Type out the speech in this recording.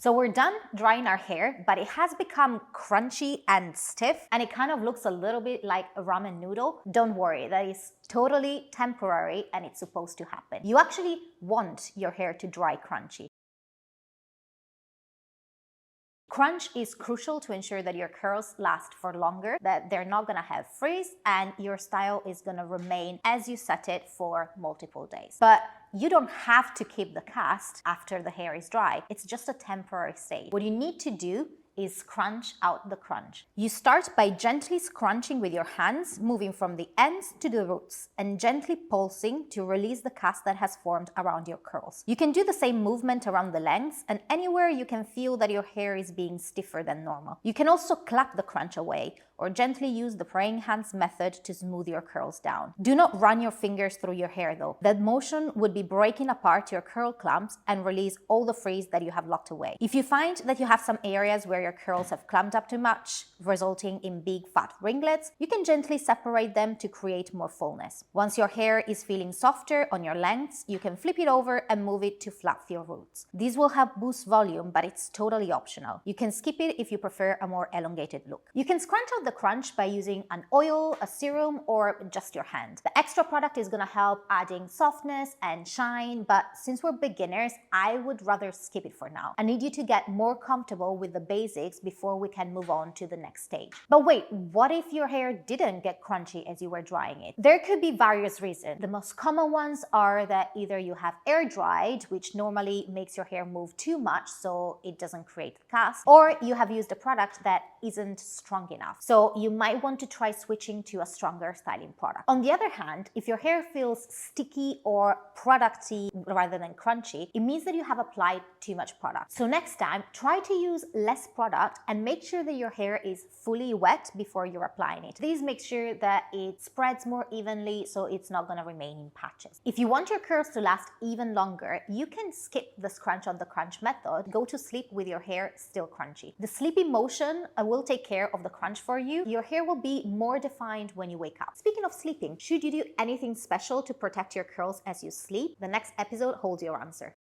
So we're done drying our hair, but it has become crunchy and stiff, and it kind of looks a little bit like a ramen noodle. Don't worry, that is totally temporary and it's supposed to happen. You actually want your hair to dry crunchy. Crunch is crucial to ensure that your curls last for longer, that they're not gonna have frizz, and your style is gonna remain as you set it for multiple days. But you don't have to keep the cast after the hair is dry. It's just a temporary stage. What you need to do is crunch out the crunch. You start by gently scrunching with your hands, moving from the ends to the roots, and gently pulsing to release the cast that has formed around your curls. You can do the same movement around the lengths and anywhere you can feel that your hair is being stiffer than normal. You can also clap the crunch away or gently use the praying hands method to smooth your curls down. Do not run your fingers through your hair though. That motion would be breaking apart your curl clumps and release all the frizz that you have locked away. If you find that you have some areas where your curls have clumped up too much, resulting in big fat ringlets, you can gently separate them to create more fullness. Once your hair is feeling softer on your lengths, you can flip it over and move it to fluffier roots. This will help boost volume, but it's totally optional. You can skip it if you prefer a more elongated look. You can scrunch out the crunch by using an oil, a serum, or just your hand. The extra product is gonna help adding softness and shine, but since we're beginners, I would rather skip it for now. I need you to get more comfortable with the basics before we can move on to the next stage. But wait, what if your hair didn't get crunchy as you were drying it? There could be various reasons. The most common ones are that either you have air dried, which normally makes your hair move too much so it doesn't create cast, or you have used a product that isn't strong enough. So you might want to try switching to a stronger styling product. On the other hand, if your hair feels sticky or producty rather than crunchy, it means that you have applied too much product. So next time, try to use less product and make sure that your hair is fully wet before you're applying it. This makes sure that it spreads more evenly so it's not gonna remain in patches. If you want your curls to last even longer, you can skip the scrunch on the crunch method, go to sleep with your hair still crunchy. The sleepy motion will take care of the crunch for you. Your hair will be more defined when you wake up. Speaking of sleeping, should you do anything special to protect your curls as you sleep? The next episode holds your answer.